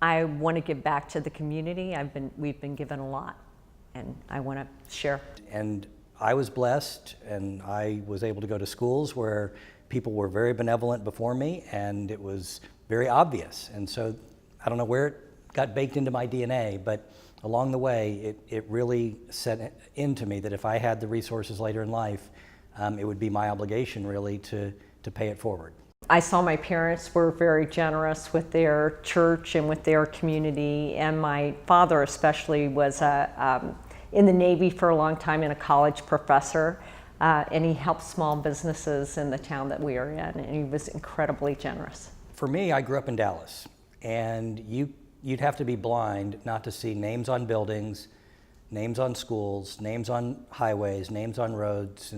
I want to give back to the community. We've been given a lot, and I want to share. And I was blessed, and I was able to go to schools where people were very benevolent before me, and it was very obvious. And so I don't know where it got baked into my DNA, but along the way, it really set into me that if I had the resources later in life, it would be my obligation really to pay it forward. I saw my parents were very generous with their church and with their community, and my father especially was in the Navy for a long time and a college professor, and he helped small businesses in the town that we are in, and he was incredibly generous. For me, I grew up in Dallas, and you'd have to be blind not to see names on buildings, names on schools, names on highways, names on roads,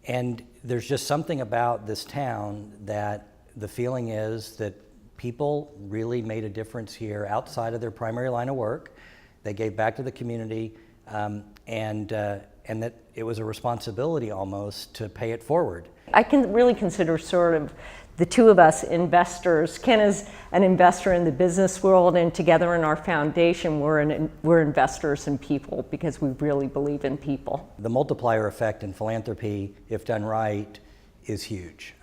and there's just something about this town that the feeling is that people really made a difference here outside of their primary line of work. They gave back to the community, and that it was a responsibility almost to pay it forward. I can really consider sort of the two of us investors. Ken is an investor in the business world, and together in our foundation, we're investors in people because we really believe in people. The multiplier effect in philanthropy, if done right, is huge.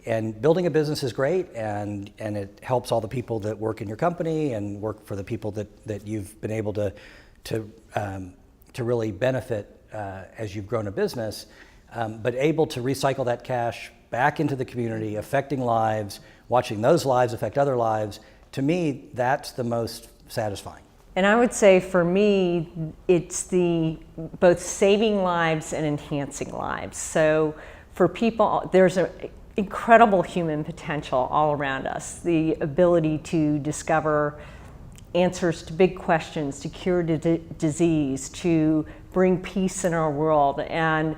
And building a business is great, and it helps all the people that work in your company and work for the people that you've been able to really benefit as you've grown a business, but able to recycle that cash back into the community, affecting lives, watching those lives affect other lives. To me, that's the most satisfying. And I would say for me, it's both saving lives and enhancing lives. So for people, there's an incredible human potential all around us. The ability to discover answers to big questions, to cure disease, to bring peace in our world. And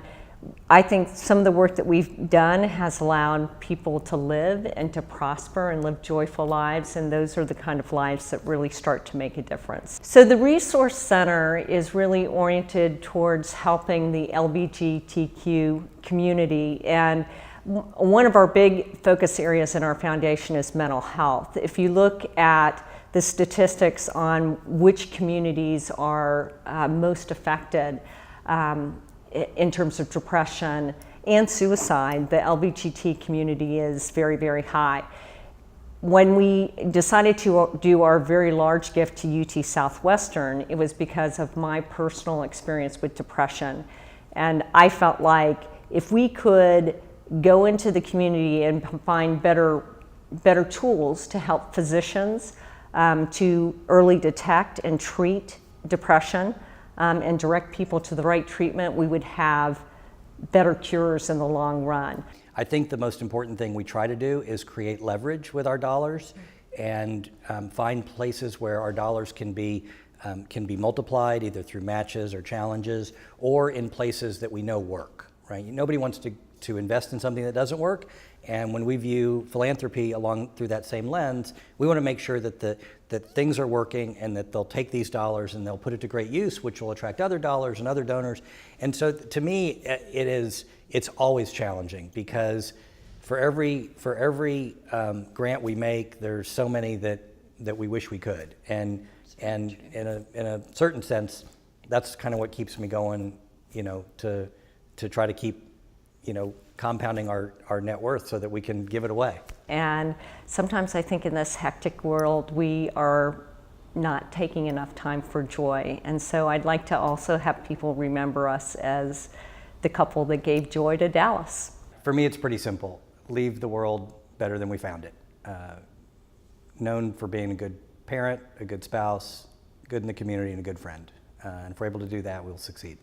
I think some of the work that we've done has allowed people to live and to prosper and live joyful lives, and those are the kind of lives that really start to make a difference. So the Resource Center is really oriented towards helping the LGBTQ community, and one of our big focus areas in our foundation is mental health. If you look at the statistics on which communities are most affected, in terms of depression and suicide, the LGBT community is very, very high. When we decided to do our very large gift to UT Southwestern, it was because of my personal experience with depression. And I felt like if we could go into the community and find better tools to help physicians to early detect and treat depression, and direct people to the right treatment, we would have better cures in the long run. I think the most important thing we try to do is create leverage with our dollars and find places where our dollars can be multiplied either through matches or challenges or in places that we know work, right? Nobody wants to invest in something that doesn't work, and when we view philanthropy through that same lens, we want to make sure that things are working and that they'll take these dollars and they'll put it to great use, which will attract other dollars and other donors. And so to me, it's always challenging because for every grant we make, there's so many that we wish we could. And in a certain sense, that's kind of what keeps me going, to try to keep, compounding our net worth so that we can give it away. And sometimes I think in this hectic world, we are not taking enough time for joy. And so I'd like to also have people remember us as the couple that gave joy to Dallas. For me, it's pretty simple. Leave the world better than we found it. Known for being a good parent, a good spouse, good in the community, and a good friend. And if we're able to do that, we'll succeed.